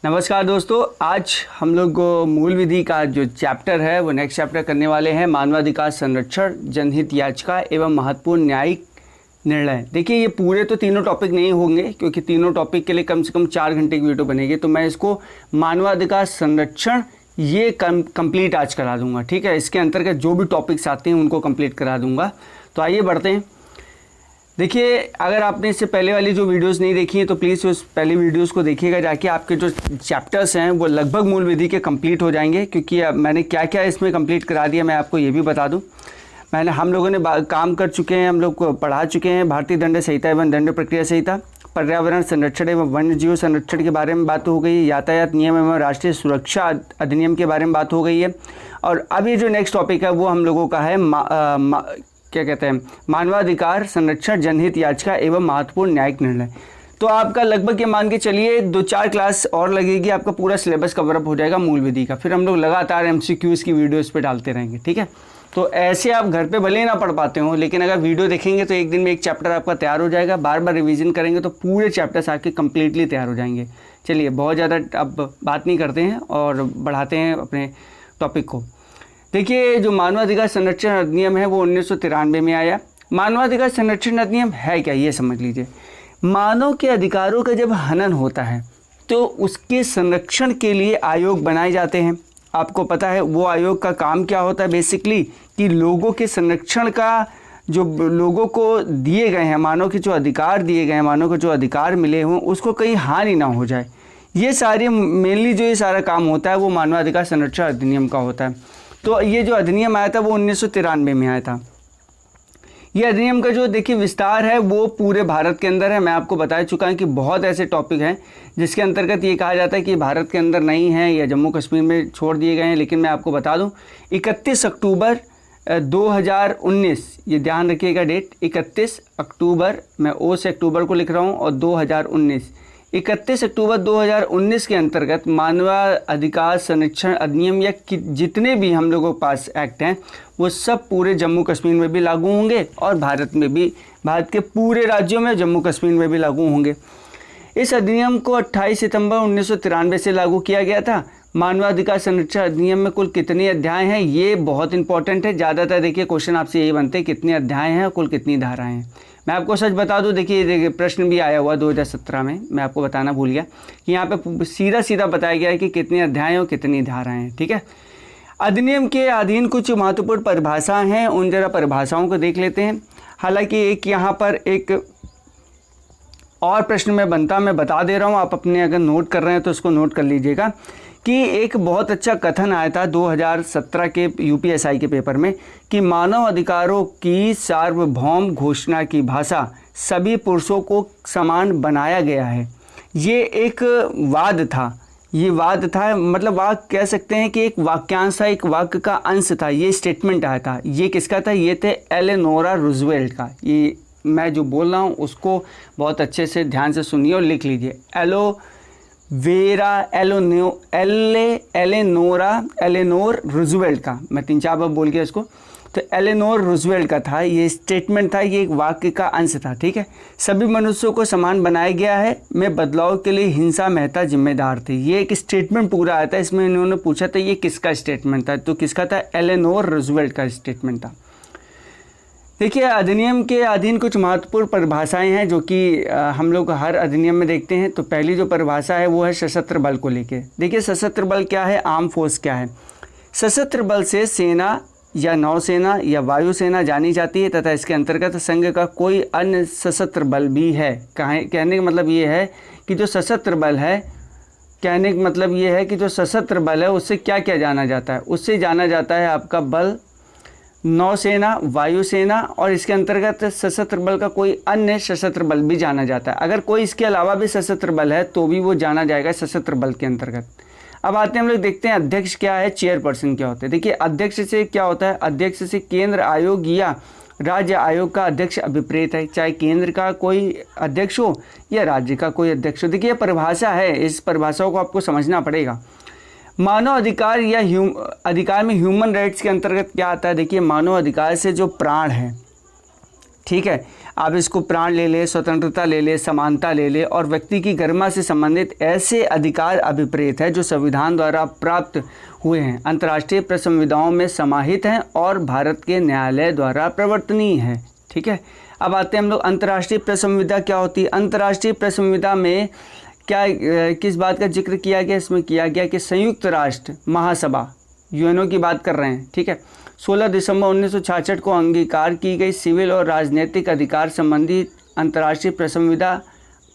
नमस्कार दोस्तों, आज हम लोग मूल विधि का जो चैप्टर है वो नेक्स्ट चैप्टर करने वाले हैं। मानवाधिकार संरक्षण, जनहित याचिका एवं महत्वपूर्ण न्यायिक निर्णय। देखिए, ये पूरे तो तीनों टॉपिक नहीं होंगे क्योंकि तीनों टॉपिक के लिए कम से कम 4 घंटे की वीडियो बनेगी, तो मैं इसको मानवाधिकार संरक्षण ये कंप्लीट आज करा दूंगा। ठीक है, इसके अंतर्गत जो भी टॉपिक्स आते हैं उनको कंप्लीट करा दूंगा। तो आइए बढ़ते हैं। देखिए, अगर आपने इससे पहले वाली जो वीडियोस नहीं देखी हैं तो प्लीज़ उस पहले वीडियोस को देखिएगा जाके। आपके जो चैप्टर्स हैं वो लगभग मूल विधि के कंप्लीट हो जाएंगे, क्योंकि अब मैंने क्या क्या इसमें कंप्लीट करा दिया मैं आपको ये भी बता दूं। हम लोगों ने काम कर चुके हैं, हम लोग को पढ़ा चुके हैं भारतीय दंड संहिता एवं दंड प्रक्रिया संहिता, पर्यावरण संरक्षण एवं वन्य जीव संरक्षण के बारे में बात हो गई है, यातायात नियम एवं राष्ट्रीय सुरक्षा अधिनियम के बारे में बात हो गई है। और अब ये जो नेक्स्ट टॉपिक है वो हम लोगों का है क्या कहते हैं, मानवाधिकार संरक्षण, जनहित याचिका एवं महत्वपूर्ण न्यायिक निर्णय। तो आपका लगभग ये मान के चलिए 2-4 क्लास और लगेगी, आपका पूरा सिलेबस कवरअप हो जाएगा मूल विधि का। फिर हम लोग लगातार MCQs की वीडियोस पे डालते रहेंगे। ठीक है, तो ऐसे आप घर पे भले ही ना पढ़ पाते हो, लेकिन अगर वीडियो देखेंगे तो एक दिन में एक चैप्टर आपका तैयार हो जाएगा। बार बार रिवीजन करेंगे तो पूरे चैप्टर्स आपके कम्प्लीटली तैयार हो जाएंगे। चलिए, बहुत ज़्यादा अब बात नहीं करते हैं और बढ़ाते हैं अपने टॉपिक को। देखिए, जो मानवाधिकार संरक्षण अधिनियम है वो 1993 में आया। मानवाधिकार संरक्षण अधिनियम है क्या, ये समझ लीजिए। मानव के अधिकारों का जब हनन होता है तो उसके संरक्षण के लिए आयोग बनाए जाते हैं। आपको पता है वो आयोग का काम क्या होता है बेसिकली, कि लोगों के संरक्षण का, जो लोगों को दिए गए हैं, मानव के जो अधिकार दिए गए हैं, मानव को जो अधिकार मिले हों उसको कहीं हानि ना हो जाए। ये सारी मेनली जो ये सारा काम होता है वो मानवाधिकार संरक्षण अधिनियम का होता है। तो ये जो अधिनियम आया था वो 1993 में आया था। ये अधिनियम का जो देखिए विस्तार है वो पूरे भारत के अंदर है। मैं आपको बता चुका हूँ कि बहुत ऐसे टॉपिक हैं जिसके अंतर्गत ये कहा जाता है कि भारत के अंदर नहीं है या जम्मू कश्मीर में छोड़ दिए गए हैं। लेकिन मैं आपको बता दूं, 31 अक्टूबर 2019, ये ध्यान रखिएगा डेट, 31 अक्टूबर, मैं ओ से अक्टूबर को लिख रहा हूँ, और 2019, 31 अक्टूबर 2019 के अंतर्गत मानवाधिकार संरक्षण अधिनियम या जितने भी हम लोगों के पास एक्ट हैं वो सब पूरे जम्मू कश्मीर में भी लागू होंगे और भारत में भी, भारत के पूरे राज्यों में, जम्मू कश्मीर में भी लागू होंगे। इस अधिनियम को 28 सितंबर 1993 से लागू किया गया था। मानवाधिकार संरक्षण अधिनियम में कुल कितने अध्याय हैं, ये बहुत इंपॉर्टेंट है। ज़्यादातर देखिए क्वेश्चन आपसे यही बनते हैं, कितने अध्याय हैं और कुल कितनी धाराएं हैं। मैं आपको सच बता दूं, देखिए प्रश्न भी आया हुआ 2017 में, मैं आपको बताना भूल गया कि यहाँ पे सीधा सीधा बताया गया है कि कितने अध्याय और कितनी धाराएं हैं। ठीक है, अधिनियम के अधीन कुछ महत्वपूर्ण परिभाषाएं हैं, उन जरा परिभाषाओं को देख लेते हैं। हालांकि एक यहाँ पर एक और प्रश्न में बनता, मैं बता दे रहा हूँ, आप अपने अगर नोट कर रहे हैं तो उसको नोट कर लीजिएगा कि एक बहुत अच्छा कथन आया था 2017 के UPSI के पेपर में कि मानव अधिकारों की सार्वभौम घोषणा की भाषा सभी पुरुषों को समान बनाया गया है। ये एक वाद था, ये वाद था, मतलब वाक्य कह सकते हैं कि एक वाक्यांश था, एक वाक्य का अंश था। ये स्टेटमेंट आया था, ये किसका था, ये थे एलेनोरा रूजवेल्ट का। ये मैं जो बोल रहा हूँ उसको बहुत अच्छे से ध्यान से सुनिए और लिख लीजिए। एलेनोर रूजवेल्ट का, मैं 3-4 बार बोल गया इसको, तो एलेनोर रूजवेल्ट का था, ये स्टेटमेंट था, ये एक वाक्य का अंश था। ठीक है, सभी मनुष्यों को समान बनाया गया है, में बदलाव के लिए हिंसा मेहता जिम्मेदार थी। ये एक स्टेटमेंट पूरा आया था, इसमें इन्होंने पूछा था ये किसका स्टेटमेंट था, तो किसका था, एलेनोर रूजवेल्ट का स्टेटमेंट था। देखिए, अधिनियम के अधीन कुछ महत्वपूर्ण परिभाषाएं हैं जो कि हम लोग हर अधिनियम में देखते हैं। तो पहली जो परिभाषा है वो है सशस्त्र बल को लेके। देखिए, सशस्त्र बल क्या है, आर्म फोर्स क्या है। सशस्त्र बल से सेना या नौसेना या वायुसेना जानी जाती है तथा इसके अंतर्गत संघ का कोई अन्य सशस्त्र बल भी है। कहने का मतलब ये है कि जो सशस्त्र बल है, कहने का मतलब ये है कि जो सशस्त्र बल है उससे क्या क्या जाना जाता है, उससे जाना जाता है आपका बल, नौसेना, वायुसेना, और इसके अंतर्गत सशस्त्र बल का कोई अन्य सशस्त्र बल भी जाना जाता है। अगर कोई इसके अलावा भी सशस्त्र बल है तो भी वो जाना जाएगा सशस्त्र बल के अंतर्गत। अब आते हैं, हम लोग देखते हैं अध्यक्ष क्या है, चेयरपर्सन क्या होते हैं। देखिए, अध्यक्ष से क्या होता है, अध्यक्ष से केंद्र आयोग या राज्य आयोग का अध्यक्ष अभिप्रेत है, चाहे केंद्र का कोई अध्यक्ष हो या राज्य का कोई अध्यक्ष हो। देखिए, परिभाषा है, इस परिभाषाओं को आपको समझना पड़ेगा। मानव अधिकार या अधिकार में ह्यूमन राइट्स के अंतर्गत क्या आता है। देखिए, मानव अधिकार से जो प्राण है, ठीक है, आप इसको प्राण ले ले, स्वतंत्रता ले ले, समानता ले ले और व्यक्ति की गरिमा से संबंधित ऐसे अधिकार अभिप्रेत है जो संविधान द्वारा प्राप्त हुए हैं, अंतर्राष्ट्रीय प्रसंविधाओं में समाहित हैं और भारत के न्यायालय द्वारा प्रवर्तनीय है। ठीक है, अब आते हैं हम लोग अंतर्राष्ट्रीय प्रसंविधा क्या होती है। अंतर्राष्ट्रीय प्रसंविधा में क्या किस बात का जिक्र किया गया, इसमें किया गया कि संयुक्त राष्ट्र महासभा यूएनओ की बात कर रहे हैं। ठीक है, 16 दिसंबर 1966 को अंगीकार की गई सिविल और राजनीतिक अधिकार संबंधी अंतर्राष्ट्रीय प्रसंविधा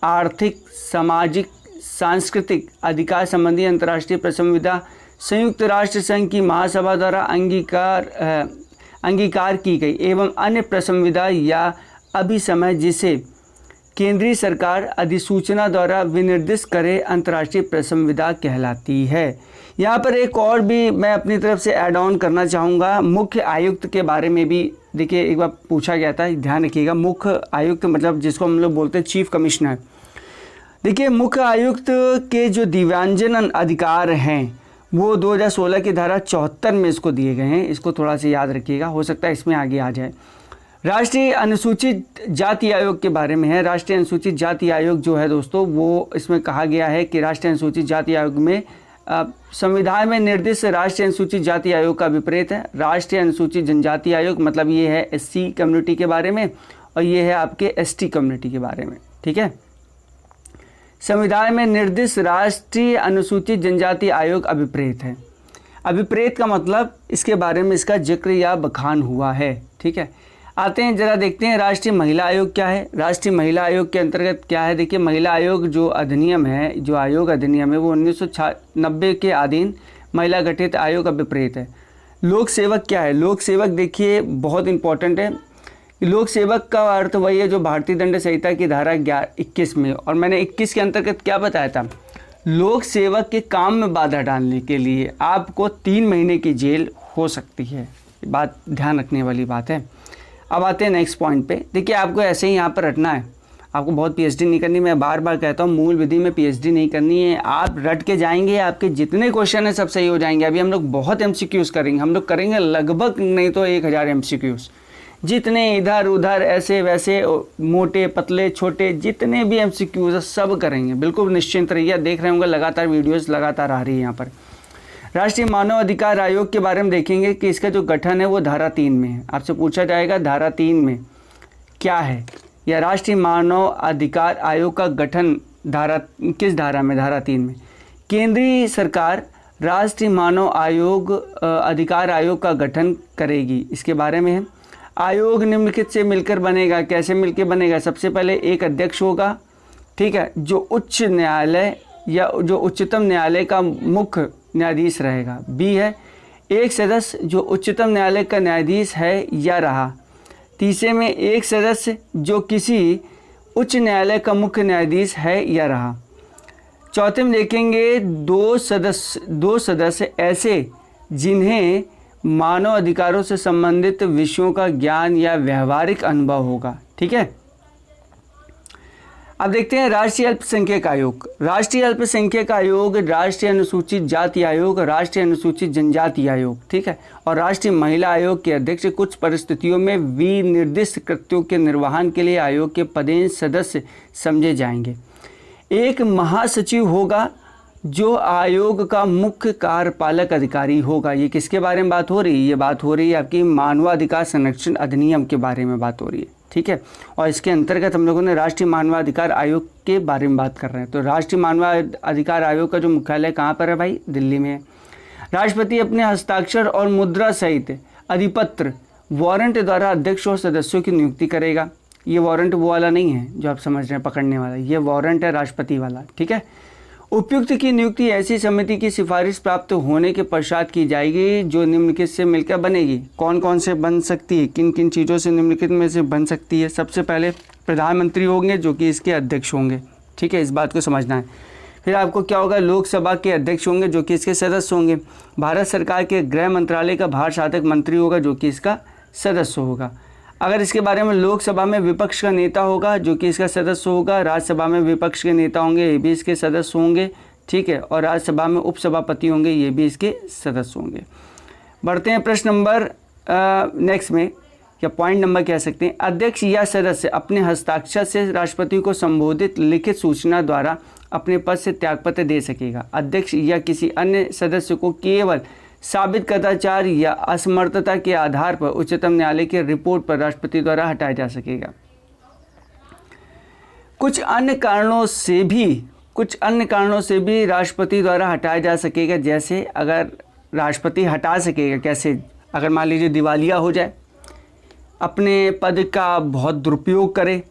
आर्थिक, सामाजिक, सांस्कृतिक अधिकार संबंधी अंतर्राष्ट्रीय प्रसंविधा संयुक्त राष्ट्र संघ की महासभा द्वारा अंगीकार की गई एवं अन्य प्रसंविधा या अभिसमय जिसे केंद्रीय सरकार अधिसूचना द्वारा विनिर्दिष्ट करे अंतर्राष्ट्रीय प्रसंविधा कहलाती है। यहाँ पर एक और भी मैं अपनी तरफ से ऐड ऑन करना चाहूँगा, मुख्य आयुक्त के बारे में भी देखिए एक बार पूछा गया था, ध्यान रखिएगा। मुख्य आयुक्त मतलब जिसको हम लोग बोलते हैं चीफ कमिश्नर। देखिए मुख्य आयुक्त के जो दिव्यांजन अधिकार हैं वो 2016 की धारा 74 में इसको दिए गए हैं, इसको थोड़ा सा याद रखिएगा, हो सकता है इसमें आगे आ जाए। राष्ट्रीय अनुसूचित जाति आयोग के बारे में है। राष्ट्रीय अनुसूचित जाति आयोग जो है दोस्तों वो इसमें कहा गया है कि राष्ट्रीय अनुसूचित जाति आयोग में संविधान में निर्दिष्ट राष्ट्रीय अनुसूचित जाति आयोग का विपरीत है। राष्ट्रीय अनुसूचित जनजाति आयोग मतलब ये है एससी कम्युनिटी के बारे में और ये है आपके एसटी कम्युनिटी के बारे में। ठीक है, संविधान में निर्दिष्ट राष्ट्रीय अनुसूचित जनजाति आयोग अभिप्रेत है। अभिप्रेत का मतलब इसके बारे में इसका जिक्र या बखान हुआ है। ठीक है, आते हैं जरा देखते हैं राष्ट्रीय महिला आयोग क्या है। राष्ट्रीय महिला आयोग के अंतर्गत क्या है, देखिए महिला आयोग जो अधिनियम है, जो आयोग अधिनियम है वो 1990 के अधीन महिला गठित आयोग अभिप्रेत है। लोक सेवक क्या है, लोक सेवक देखिए बहुत इंपॉर्टेंट है। लोक सेवक का अर्थ वही है जो भारतीय दंड संहिता की धारा 21 में, और मैंने 21 के अंतर्गत क्या बताया था, लोक सेवक के काम में बाधा डालने के लिए आपको 3 महीने की जेल हो सकती है। बात ध्यान रखने वाली बात है। अब आते हैं नेक्स्ट पॉइंट पे। देखिए आपको ऐसे ही यहाँ पर रटना है, आपको बहुत पीएचडी नहीं करनी। मैं बार बार कहता हूँ मूल विधि में पीएचडी नहीं करनी है, आप रट के जाएंगे, आपके जितने क्वेश्चन हैं सब सही हो जाएंगे। अभी हम लोग बहुत एमसीक्यूज़ करेंगे, हम लोग करेंगे लगभग नहीं तो 1000 एमसीक्यूज़, जितने इधर उधर ऐसे वैसे मोटे पतले छोटे जितने भी एमसीक्यूज़ सब करेंगे, बिल्कुल निश्चिंत रहिए। देख रहे होंगे लगातार वीडियोस लगातार आ रही है यहाँ पर। राष्ट्रीय मानव अधिकार आयोग के बारे में देखेंगे कि इसका जो गठन है वो धारा 3 में है। आपसे पूछा जाएगा धारा 3 में क्या है, या राष्ट्रीय मानव अधिकार आयोग का गठन धारा किस धारा में, धारा 3 में। केंद्रीय सरकार राष्ट्रीय मानव आयोग अधिकार आयोग का गठन करेगी, इसके बारे में है। आयोग निम्नलिखित से मिलकर बनेगा, कैसे मिलकर बनेगा, सबसे पहले एक अध्यक्ष होगा, ठीक है, जो उच्च न्यायालय या जो उच्चतम न्यायालय का मुख्य न्यायाधीश रहेगा। बी है एक सदस्य जो उच्चतम न्यायालय का न्यायाधीश है या रहा। तीसरे में एक सदस्य जो किसी उच्च न्यायालय का मुख्य न्यायाधीश है या रहा। चौथे में देखेंगे दो सदस्य ऐसे जिन्हें मानव अधिकारों से संबंधित विषयों का ज्ञान या व्यवहारिक अनुभव होगा। ठीक है, अब देखते हैं राष्ट्रीय अल्पसंख्यक आयोग। राष्ट्रीय अल्पसंख्यक आयोग, राष्ट्रीय अनुसूचित जाति आयोग, राष्ट्रीय अनुसूचित जनजाति आयोग, ठीक है, और राष्ट्रीय महिला आयोग के अध्यक्ष कुछ परिस्थितियों में विनिर्दिष्ट कृत्यों के निर्वहन के लिए आयोग के पदेन सदस्य समझे जाएंगे। एक महासचिव होगा जो आयोग का मुख्य कार्यपालक अधिकारी होगा। ये किसके बारे में बात हो रही है, ये बात हो रही है आपकी मानवाधिकार संरक्षण अधिनियम के बारे में बात हो रही है। ठीक है, और इसके अंतर्गत हम लोगों ने राष्ट्रीय मानवाधिकार आयोग के बारे में बात कर रहे हैं। तो राष्ट्रीय मानवाधिकार आयोग का जो मुख्यालय कहाँ पर है भाई, दिल्ली में है। राष्ट्रपति अपने हस्ताक्षर और मुद्रा सहित अधिपत्र वारंट द्वारा अध्यक्ष और सदस्यों की नियुक्ति करेगा। ये वारंट वो वाला नहीं है जो आप समझ रहे हैं पकड़ने वाला, ये वारंट है राष्ट्रपति वाला। ठीक है, उपयुक्त की नियुक्ति ऐसी समिति की सिफारिश प्राप्त होने के पश्चात की जाएगी जो निम्नलिखित से मिलकर बनेगी। कौन कौन से बन सकती है, किन किन चीज़ों से निम्नलिखित में से बन सकती है। सबसे पहले प्रधानमंत्री होंगे जो कि इसके अध्यक्ष होंगे। ठीक है, इस बात को समझना है। फिर आपको क्या होगा, लोकसभा के अध्यक्ष होंगे जो कि इसके सदस्य होंगे। भारत सरकार के गृह मंत्रालय का भार साधक मंत्री होगा जो कि इसका सदस्य होगा। अगर इसके बारे में लोकसभा में विपक्ष का नेता होगा जो कि इसका सदस्य होगा। राज्यसभा में विपक्ष के नेता होंगे, ये भी इसके सदस्य होंगे। ठीक है, और राज्यसभा में उपसभापति होंगे, ये भी इसके सदस्य होंगे। बढ़ते हैं प्रश्न नंबर नेक्स्ट में या पॉइंट नंबर कह सकते हैं, अध्यक्ष या सदस्य अपने हस्ताक्षर से राष्ट्रपति को संबोधित लिखित सूचना द्वारा अपने पद से त्यागपत्र दे सकेगा। अध्यक्ष या किसी अन्य सदस्य को केवल साबित कदाचार या असमर्थता के आधार पर उच्चतम न्यायालय की रिपोर्ट पर राष्ट्रपति द्वारा हटाया जा सकेगा। कुछ अन्य कारणों से भी राष्ट्रपति द्वारा हटाया जा सकेगा। जैसे अगर राष्ट्रपति हटा सकेगा कैसे, अगर मान लीजिए दिवालिया हो जाए, अपने पद का बहुत दुरुपयोग करे,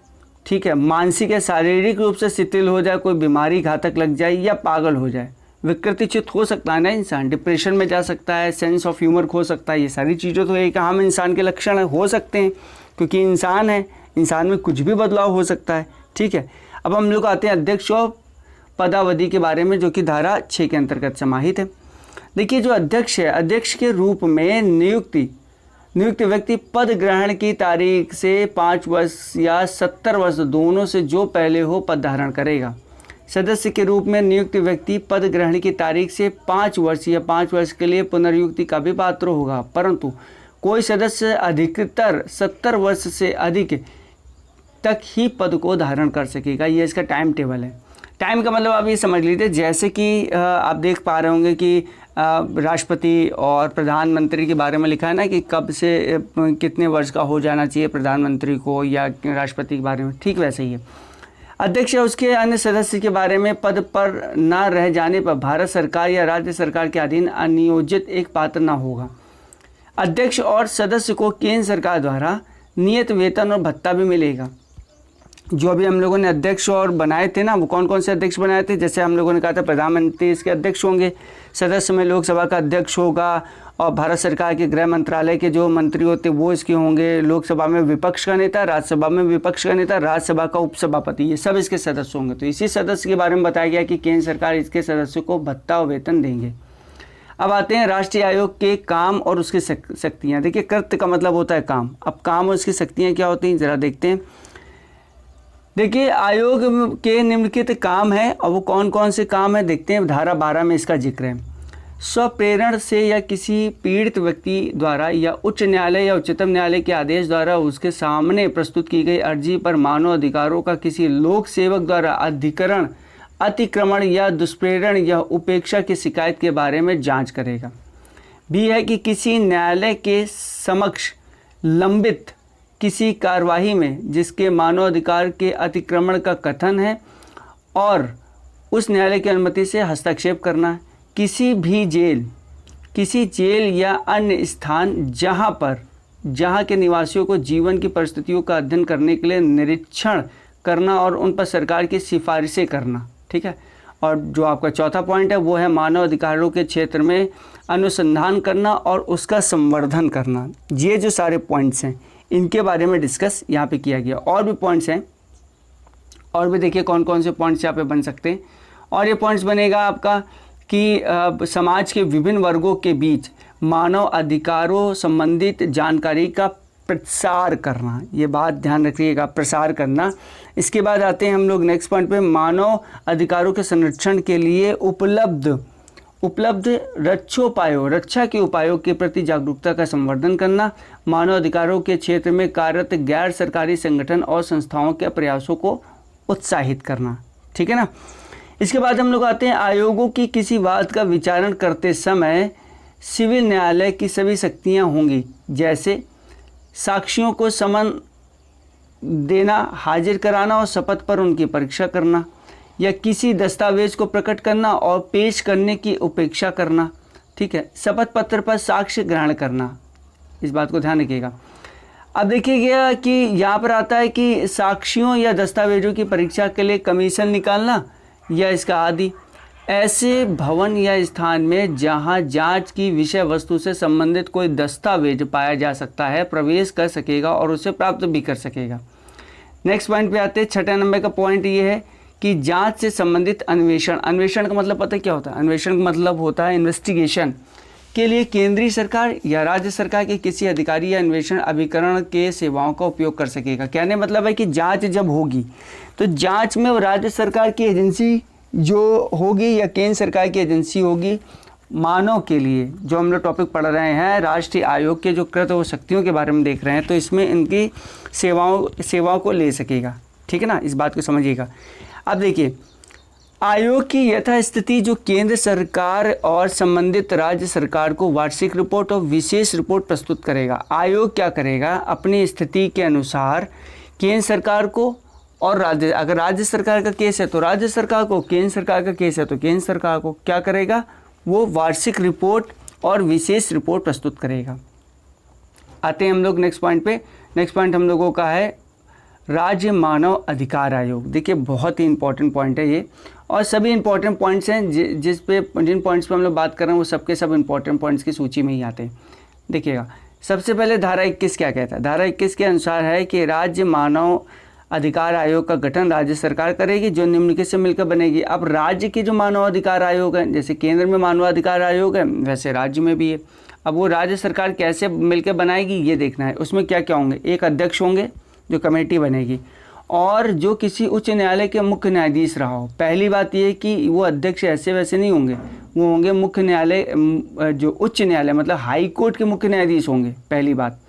ठीक है, मानसिक या शारीरिक रूप से शिथिल हो जाए, कोई बीमारी घातक लग जाए या पागल हो जाए, विकृतिचित हो सकता है ना इंसान, डिप्रेशन में जा सकता है, सेंस ऑफ ह्यूमर खो सकता है। ये सारी चीज़ें तो एक आम इंसान के लक्षण हो सकते हैं, क्योंकि इंसान है, इंसान में कुछ भी बदलाव हो सकता है, ठीक है। अब हम लोग आते हैं अध्यक्ष और पदावधि के बारे में, जो कि धारा 6 के अंतर्गत समाहित है। देखिए जो अध्यक्ष है, अध्यक्ष के रूप में नियुक्त व्यक्ति पद ग्रहण की तारीख से 5 वर्ष या 70 वर्ष दोनों से जो पहले हो पद धारण करेगा। सदस्य के रूप में नियुक्त व्यक्ति पद ग्रहण की तारीख से 5 वर्ष या 5 वर्ष के लिए पुनर्नियुक्ति का भी पात्र होगा, परंतु कोई सदस्य अधिकतर 70 वर्ष से अधिक तक ही पद को धारण कर सकेगा। ये इसका टाइम टेबल है। टाइम का मतलब आप ये समझ लीजिए, जैसे कि आप देख पा रहे होंगे कि राष्ट्रपति और प्रधानमंत्री के बारे में लिखा है ना कि कब से कितने वर्ष का हो जाना चाहिए प्रधानमंत्री को या राष्ट्रपति के बारे में, ठीक वैसे ही है। अध्यक्ष या उसके अन्य सदस्य के बारे में पद पर न रह जाने पर भारत सरकार या राज्य सरकार के अधीन अनियोजित एक पात्र न होगा। अध्यक्ष और सदस्य को केंद्र सरकार द्वारा नियत वेतन और भत्ता भी मिलेगा। जो अभी हम लोगों ने अध्यक्ष और बनाए थे ना, वो कौन कौन से अध्यक्ष बनाए थे, जैसे हम लोगों ने कहा था प्रधानमंत्री इसके अध्यक्ष होंगे, सदस्य में लोकसभा का अध्यक्ष होगा, और भारत सरकार के गृह मंत्रालय के जो मंत्री होते वो इसके होंगे, लोकसभा में विपक्ष का नेता, राज्यसभा में विपक्ष का नेता, राज्यसभा का उपसभापति, ये सब इसके सदस्य होंगे। तो इसी सदस्य के बारे में बताया गया कि केंद्र सरकार इसके सदस्यों को भत्ता और वेतन देंगे। अब आते हैं राष्ट्रीय आयोग के काम और उसकी शक्तियाँ। देखिए कृत्य का मतलब होता है काम, अब काम और उसकी शक्तियाँ क्या होती हैं ज़रा देखते हैं। देखिए आयोग के निम्नलिखित काम है, और वो कौन कौन से काम है देखते हैं। धारा 12 में इसका जिक्र है। स्वप्रेरण से या किसी पीड़ित व्यक्ति द्वारा या उच्च न्यायालय या उच्चतम न्यायालय के आदेश द्वारा उसके सामने प्रस्तुत की गई अर्जी पर मानव अधिकारों का किसी लोक सेवक द्वारा अधिकरण, अतिक्रमण या दुष्प्रेरण या उपेक्षा की शिकायत के बारे में जांच करेगा। भी है कि किसी न्यायालय के समक्ष लंबित किसी कार्यवाही में जिसके मानवाधिकार के अतिक्रमण का कथन है और उस न्यायालय की अनुमति से हस्तक्षेप करना। किसी जेल या अन्य स्थान जहां के निवासियों को जीवन की परिस्थितियों का अध्ययन करने के लिए निरीक्षण करना और उन पर सरकार की सिफारिशें करना, ठीक है। और जो आपका चौथा पॉइंट है वो है मानव अधिकारों के क्षेत्र में अनुसंधान करना और उसका संवर्धन करना। ये जो सारे पॉइंट्स हैं इनके बारे में डिस्कस यहाँ पे किया गया। और भी पॉइंट्स हैं, और भी देखिए कौन कौन से पॉइंट्स यहाँ पे बन सकते हैं। और ये पॉइंट्स बनेगा आपका कि समाज के विभिन्न वर्गों के बीच मानव अधिकारों संबंधित जानकारी का प्रसार करना, ये बात ध्यान रखिएगा, प्रसार करना। इसके बाद आते हैं हम लोग नेक्स्ट पॉइंट पे, मानव अधिकारों के संरक्षण के लिए उपलब्ध रक्षा के उपायों के प्रति जागरूकता का संवर्धन करना, मानव अधिकारों के क्षेत्र में कार्यरत गैर सरकारी संगठन और संस्थाओं के प्रयासों को उत्साहित करना, ठीक है ना। इसके बाद हम लोग आते हैं आयोगों की किसी बात का विचारण करते समय सिविल न्यायालय की सभी शक्तियां होंगी, जैसे साक्षियों को समन देना, हाजिर कराना और शपथ पर उनकी परीक्षा करना, या किसी दस्तावेज को प्रकट करना और पेश करने की उपेक्षा करना, ठीक है। शपथ पत्र पर साक्ष्य ग्रहण करना, इस बात को ध्यान रखिएगा। अब देखिएगा कि यहाँ पर आता है कि साक्ष्यों या दस्तावेजों की परीक्षा के लिए कमीशन निकालना या इसका आदि। ऐसे भवन या स्थान में जहाँ जांच की विषय वस्तु से संबंधित कोई दस्तावेज पाया जा सकता है प्रवेश कर सकेगा और उसे प्राप्त भी कर सकेगा। नेक्स्ट पॉइंट पे आते हैं। 6 नंबर का पॉइंट ये है कि जांच से संबंधित अन्वेषण का मतलब पता है क्या होता है? अन्वेषण का मतलब होता है इन्वेस्टिगेशन के लिए केंद्रीय सरकार या राज्य सरकार के किसी अधिकारी या अन्वेषण अभिकरण के सेवाओं का उपयोग कर सकेगा। कहने मतलब है कि जांच जब होगी तो जांच में राज्य सरकार की एजेंसी जो होगी या केंद्र सरकार की एजेंसी होगी मानव के लिए जो हम लोग टॉपिक पढ़ रहे हैं, राष्ट्रीय आयोग के जो कृत व शक्तियों के बारे में देख रहे हैं, तो इसमें इनकी सेवाओं को ले सकेगा। ठीक है ना, इस बात को समझिएगा। अब देखिए, आयोग की यथास्थिति जो केंद्र सरकार और संबंधित राज्य सरकार को वार्षिक रिपोर्ट और विशेष रिपोर्ट प्रस्तुत करेगा। आयोग क्या करेगा, अपनी स्थिति के अनुसार केंद्र सरकार को और अगर राज्य सरकार का केस है तो राज्य सरकार को, केंद्र सरकार का केस है तो केंद्र सरकार को क्या करेगा, वो वार्षिक रिपोर्ट और विशेष रिपोर्ट प्रस्तुत करेगा। आते हैं हम लोग नेक्स्ट पॉइंट पे। नेक्स्ट पॉइंट हम लोगों का है राज्य मानव अधिकार आयोग। देखिए बहुत ही इंपॉर्टेंट पॉइंट है ये, और सभी इंपॉर्टेंट पॉइंट्स हैं जिन पॉइंट्स पे हम लोग बात कर रहे हैं वो सबके सब इंपॉर्टेंट पॉइंट्स की सूची में ही आते हैं। देखिएगा, सबसे पहले धारा 21 क्या कहता है। धारा 21 के अनुसार है कि राज्य मानव अधिकार आयोग का गठन राज्य सरकार करेगी, जो निम्नलिखित से मिलकर बनेगी। अब राज्य के जो मानव अधिकार आयोग है, जैसे केंद्र में मानव अधिकार आयोग है वैसे राज्य में भी है। अब वो राज्य सरकार कैसे मिलकर बनाएगी ये देखना है। उसमें क्या क्या होंगे, एक अध्यक्ष होंगे जो कमेटी बनेगी, और जो किसी उच्च न्यायालय के मुख्य न्यायाधीश रहा हो। पहली बात ये कि वो अध्यक्ष ऐसे वैसे नहीं होंगे, वो होंगे मुख्य न्यायालय, जो उच्च न्यायालय मतलब हाई कोर्ट के मुख्य न्यायाधीश होंगे, पहली बात।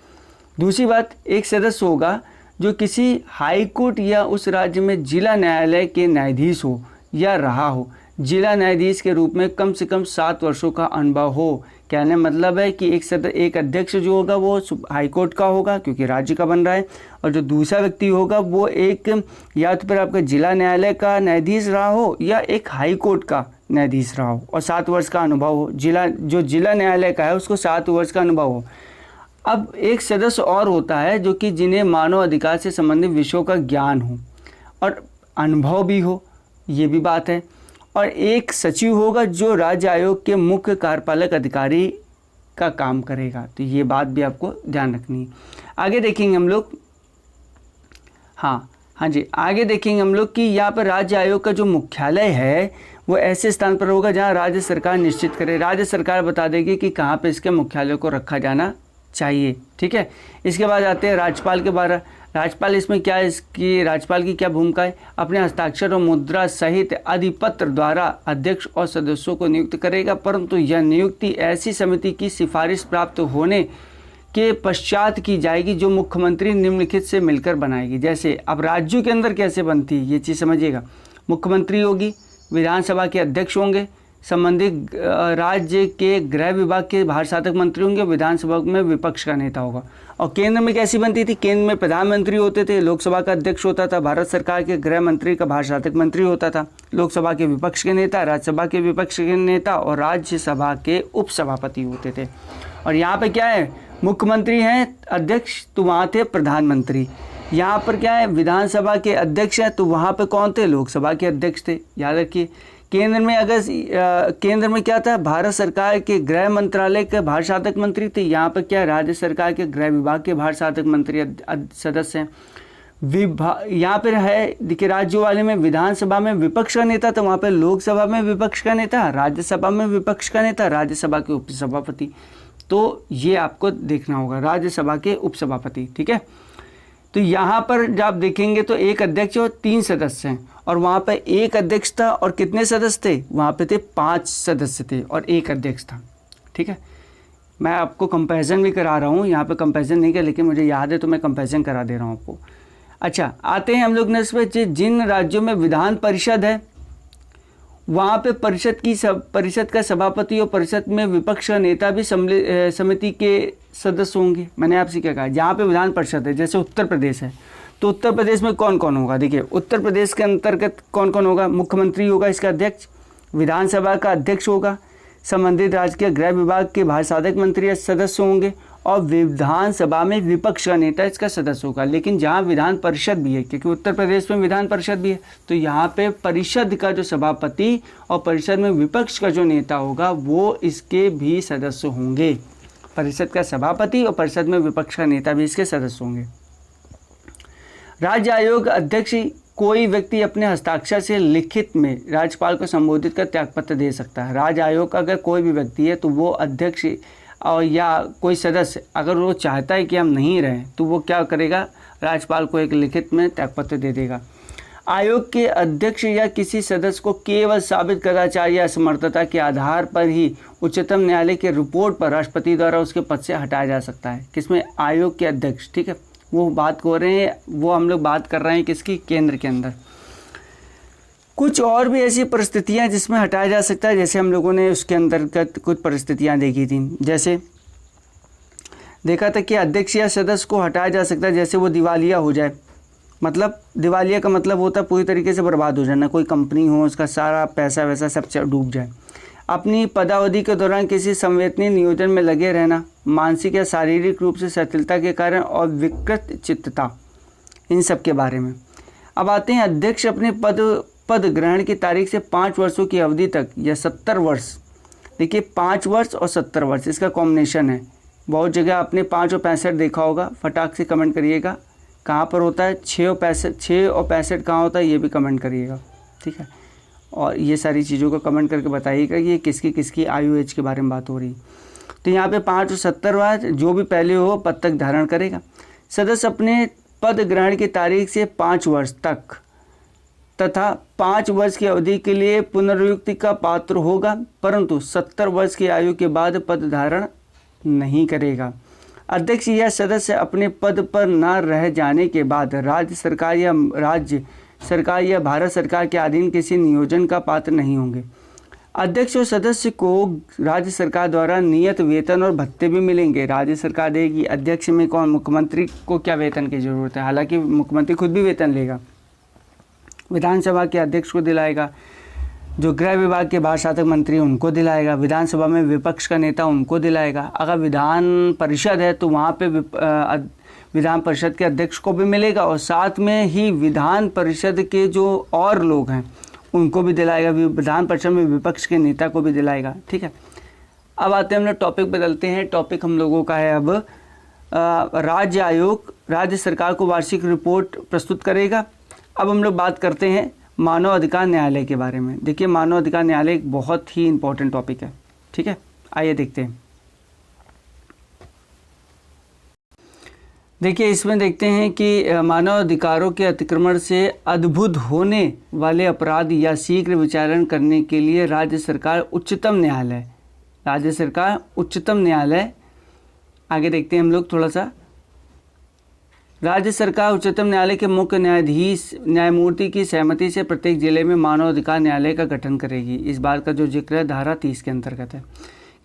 दूसरी बात, एक सदस्य होगा जो किसी हाई कोर्ट या उस राज्य में जिला न्यायालय के न्यायाधीश हो या रहा हो। जिला न्यायाधीश के रूप में कम से कम 7 वर्षों का अनुभव हो। कहने मतलब है कि एक अध्यक्ष जो होगा वो हाई कोर्ट का होगा क्योंकि राज्य का बन रहा है, और जो दूसरा व्यक्ति होगा वो एक या तो फिर आपका जिला न्यायालय का न्यायाधीश रहा हो या एक हाई कोर्ट का न्यायाधीश रहा हो, और 7 वर्ष का अनुभव हो। जो जिला न्यायालय का है उसको 7 वर्ष का अनुभव हो। अब एक सदस्य और होता है जो कि जिन्हें मानव अधिकार से संबंधित विषयों का ज्ञान हो और अनुभव भी हो, ये भी बात है। और एक सचिव होगा जो राज्य आयोग के मुख्य कार्यपालक अधिकारी का काम करेगा। तो ये बात भी आपको ध्यान रखनी है। आगे देखेंगे हम लोग, हाँ जी, आगे देखेंगे हम लोग कि यहाँ पर राज्य आयोग का जो मुख्यालय है वो ऐसे स्थान पर होगा जहाँ राज्य सरकार निश्चित करे। राज्य सरकार बता देगी कि कहाँ पे इसके मुख्यालय को रखा जाना चाहिए। ठीक है, इसके बाद आते हैं राज्यपाल के बारे। राज्यपाल इसमें क्या है, इसकी राज्यपाल की क्या भूमिका है, अपने हस्ताक्षर और मुद्रा सहित अधिपत्र द्वारा अध्यक्ष और सदस्यों को नियुक्त करेगा, परंतु यह नियुक्ति ऐसी समिति की सिफारिश प्राप्त होने के पश्चात की जाएगी जो मुख्यमंत्री निम्नलिखित से मिलकर बनाएगी। जैसे अब राज्यों के अंदर कैसे बनती है ये चीज़ समझिएगा। मुख्यमंत्री होगी, विधानसभा के अध्यक्ष होंगे, संबंधित राज्य के गृह विभाग के भारसाधक मंत्री होंगे, विधानसभा में विपक्ष का नेता होगा। और केंद्र में कैसी बनती थी, केंद्र में प्रधानमंत्री होते थे, लोकसभा का अध्यक्ष होता था, भारत सरकार के गृह मंत्री का भारसाधक मंत्री होता था, लोकसभा के विपक्ष के नेता, राज्यसभा के विपक्ष के नेता और राज्यसभा के उपसभापति होते थे। और यहाँ पे क्या है, मुख्यमंत्री हैं अध्यक्ष तो वहाँ थे प्रधानमंत्री। यहाँ पर क्या है, विधानसभा के अध्यक्ष हैं तो वहाँ पे कौन थे, लोकसभा के अध्यक्ष थे। याद रखिए, केंद्र में केंद्र में क्या था, भारत सरकार के गृह मंत्रालय के भारसाधक मंत्री थे। यहाँ पर क्या, राज्य सरकार के गृह विभाग के भारसाधक मंत्री सदस्य हैं। यहाँ पर है देखिए, राज्यों वाले में विधानसभा में विपक्ष का नेता तो वहाँ पे लोकसभा में विपक्ष का नेता, राज्यसभा में विपक्ष का नेता, राज्यसभा के उपसभापति। तो ये आपको देखना होगा, राज्यसभा के उपसभापति। ठीक है, तो यहाँ पर जब आप देखेंगे तो एक अध्यक्ष और 3 सदस्य हैं, और वहाँ पे एक अध्यक्ष था और कितने सदस्य थे, वहाँ पे थे 5 सदस्य थे और एक अध्यक्ष था। ठीक है, मैं आपको कंपैरिजन भी करा रहा हूँ, यहाँ पे कंपैरिजन नहीं किया लेकिन मुझे याद है तो मैं कंपैरिजन करा दे रहा हूँ आपको। अच्छा, आते हैं हम लोग नेक्स्ट पे, जिन राज्यों में विधान परिषद है वहाँ पे परिषद का सभापति और परिषद में विपक्ष का नेता भी समिति के सदस्य होंगे। मैंने आपसे क्या कहा, जहाँ पे विधान परिषद है, जैसे उत्तर प्रदेश है तो उत्तर प्रदेश में कौन कौन होगा। देखिए, उत्तर प्रदेश के अंतर्गत कौन कौन होगा, मुख्यमंत्री होगा इसका अध्यक्ष, विधानसभा का अध्यक्ष होगा, संबंधित राज्य के गृह विभाग के भारसाधक मंत्री या सदस्य होंगे, और विधानसभा में विपक्ष का नेता इसका सदस्य होगा। लेकिन जहाँ विधान परिषद भी है, क्योंकि उत्तर प्रदेश में विधान परिषद भी है, तो यहाँ पे परिषद का जो सभापति और परिषद में विपक्ष का जो नेता होगा वो इसके भी सदस्य होंगे। परिषद का सभापति और परिषद में विपक्ष का नेता भी इसके सदस्य होंगे। राज्य आयोग अध्यक्ष कोई व्यक्ति अपने हस्ताक्षर से लिखित में राज्यपाल को संबोधित कर त्यागपत्र दे सकता है। राज्य आयोग का अगर कोई भी व्यक्ति है तो वो अध्यक्ष और या कोई सदस्य अगर वो चाहता है कि हम नहीं रहें तो वो क्या करेगा, राज्यपाल को एक लिखित में त्यागपत्र दे देगा। आयोग के अध्यक्ष या किसी सदस्य को केवल साबित कदाचार या असमर्थता के आधार पर ही उच्चतम न्यायालय की रिपोर्ट पर राष्ट्रपति द्वारा उसके पद से हटाया जा सकता है। किसमें? आयोग के अध्यक्ष। ठीक है, वो बात कर रहे हैं, वो हम लोग बात कर रहे हैं किसकी? केंद्र के अंदर। कुछ और भी ऐसी परिस्थितियां जिसमें हटाया जा सकता है, जैसे हम लोगों ने उसके अंतर्गत कुछ परिस्थितियां देखी थी। जैसे देखा था कि अध्यक्ष या सदस्य को हटाया जा सकता है जैसे वो दिवालिया हो जाए। मतलब दिवालिया का मतलब होता है पूरी तरीके से बर्बाद हो जाना, कोई कंपनी हो उसका सारा पैसा वैसा सब डूब जाए। अपनी पदावधि के दौरान किसी संवेदनीय नियोजन में लगे रहना, मानसिक या शारीरिक रूप से शिथिलता के कारण और विकृत चित्तता, इन सब के बारे में। अब आते हैं अध्यक्ष अपने पद ग्रहण की तारीख से 5 वर्षों की अवधि तक या 70 वर्ष। देखिए 5 वर्ष और 70 वर्ष इसका कॉम्बिनेशन है। बहुत जगह आपने 5 और 65 देखा होगा, फटाक से कमेंट करिएगा कहाँ पर होता है। 6 और 65 कहाँ होता है ये भी कमेंट करिएगा, ठीक है। और ये सारी चीज़ों को कमेंट करके बताइएगा कि ये किसकी किसकी आयु एज के बारे में बात हो रही। तो यहाँ पे 5 और 70 वर्ष जो भी पहले हो पद तक धारण करेगा। सदस्य अपने पद ग्रहण की तारीख से 5 वर्ष तक तथा 5 वर्ष की अवधि के लिए पुनर्नियुक्ति का पात्र होगा, परंतु 70 वर्ष की आयु के बाद पद धारण नहीं करेगा। अध्यक्ष या सदस्य अपने पद पर न रह जाने के बाद राज्य सरकार या भारत सरकार के अधीन किसी नियोजन का पात्र नहीं होंगे। अध्यक्ष और सदस्य को राज्य सरकार द्वारा नियत वेतन और भत्ते भी मिलेंगे। राज्य सरकार देगी, अध्यक्ष में कौन? मुख्यमंत्री को क्या वेतन की ज़रूरत है? हालांकि मुख्यमंत्री खुद भी वेतन लेगा। विधानसभा के अध्यक्ष को दिलाएगा, जो गृह विभाग के भारसाधक मंत्री उनको दिलाएगा, विधानसभा में विपक्ष का नेता उनको दिलाएगा। अगर विधान परिषद है तो वहाँ पे विधान परिषद के अध्यक्ष को भी मिलेगा और साथ में ही विधान परिषद के जो और लोग हैं उनको भी दिलाएगा, विधान परिषद में विपक्ष के नेता को भी दिलाएगा, ठीक है। अब आते हैं हम लोग टॉपिक बदलते हैं। टॉपिक हम लोगों का है अब राज्य आयोग राज्य सरकार को वार्षिक रिपोर्ट प्रस्तुत करेगा। अब हम लोग बात करते हैं मानव अधिकार न्यायालय के बारे में। देखिए मानव अधिकार न्यायालय एक बहुत ही इम्पोर्टेंट टॉपिक है, ठीक है। आइए देखते हैं। देखिए इसमें देखते हैं कि मानव अधिकारों के अतिक्रमण से उद्भूत होने वाले अपराध या शीघ्र विचारण करने के लिए राज्य सरकार उच्चतम न्यायालय आगे देखते हैं हम लोग थोड़ा सा। राज्य सरकार उच्चतम न्यायालय के मुख्य न्यायमूर्ति की सहमति से प्रत्येक जिले में मानव अधिकार न्यायालय का गठन करेगी। इस बात का जो जिक्र है धारा 30 के अंतर्गत है।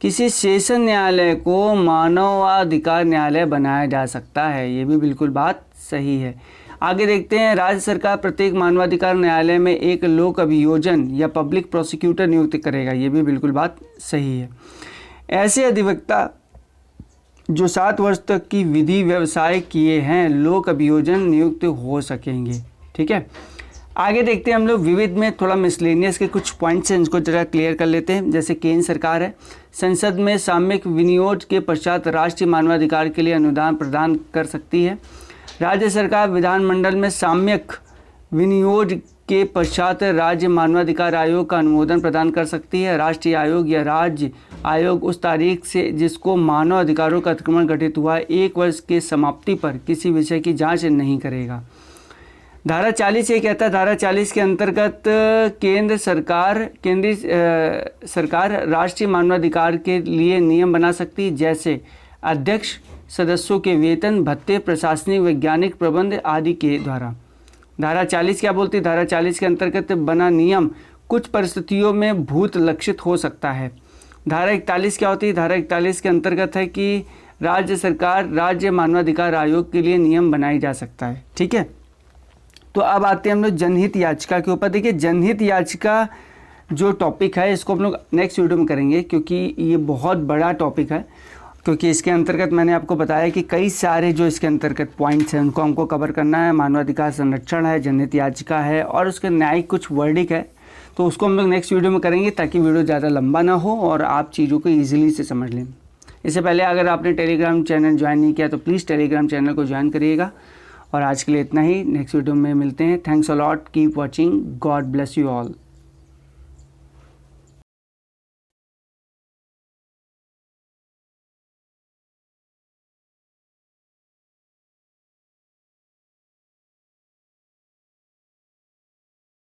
किसी सेशन न्यायालय को मानवाधिकार न्यायालय बनाया जा सकता है, ये भी बिल्कुल बात सही है। आगे देखते हैं, राज्य सरकार प्रत्येक मानवाधिकार न्यायालय में एक लोक अभियोजन या पब्लिक प्रोसिक्यूटर नियुक्त करेगा, ये भी बिल्कुल बात सही है। ऐसे अधिवक्ता जो 7 वर्ष तक की विधि व्यवसाय किए हैं लोक अभियोजन नियुक्त हो सकेंगे, ठीक है। आगे देखते हैं हम लोग विविध में थोड़ा मिसलेनियस के कुछ पॉइंट्स हैं, इनको जरा क्लियर कर लेते हैं। जैसे केंद्र सरकार है, संसद में सामयिक विनियोग के पश्चात राष्ट्रीय मानवाधिकार के लिए अनुदान प्रदान कर सकती है। राज्य सरकार विधानमंडल में सामयिक विनियोग के पश्चात राज्य मानवाधिकार आयोग का अनुमोदन प्रदान कर सकती है। राष्ट्रीय आयोग या राज्य आयोग उस तारीख से जिसको मानव अधिकारों का अतिक्रमण घटित हुआ 1 वर्ष के समाप्ति पर किसी विषय की जांच नहीं करेगा। धारा 40 ये कहता है, धारा 40 के अंतर्गत केंद्रीय सरकार राष्ट्रीय मानवाधिकार के लिए नियम बना सकती है, जैसे अध्यक्ष सदस्यों के वेतन भत्ते प्रशासनिक वैज्ञानिक प्रबंध आदि के द्वारा। धारा 40 क्या बोलती है? धारा 40 के अंतर्गत बना नियम कुछ परिस्थितियों में भूत लक्षित हो सकता है। धारा 41 क्या होती है? धारा 41 के अंतर्गत है कि राज्य सरकार राज्य मानवाधिकार आयोग के लिए नियम बनाई जा सकता है, ठीक है। तो अब आते हैं हम लोग जनहित याचिका के ऊपर। देखिए जनहित याचिका जो टॉपिक है इसको हम लोग नेक्स्ट वीडियो में करेंगे, क्योंकि ये बहुत बड़ा टॉपिक है, क्योंकि इसके अंतर्गत मैंने आपको बताया कि कई सारे जो इसके अंतर्गत पॉइंट्स हैं उनको हमको कवर करना है। मानवाधिकार संरक्षण है, जनहित याचिका है और उसके न्यायिक कुछ वर्डिक है, तो उसको हम लोग नेक्स्ट वीडियो में करेंगे ताकि वीडियो ज़्यादा लंबा ना हो और आप चीज़ों को ईजिली से समझ लें। इससे पहले अगर आपने टेलीग्राम चैनल ज्वाइन नहीं किया तो प्लीज़ टेलीग्राम चैनल को ज्वाइन करिएगा। और आज के लिए इतना ही, नेक्स्ट वीडियो में मिलते हैं। Thanks a lot, keep watching, God bless you all.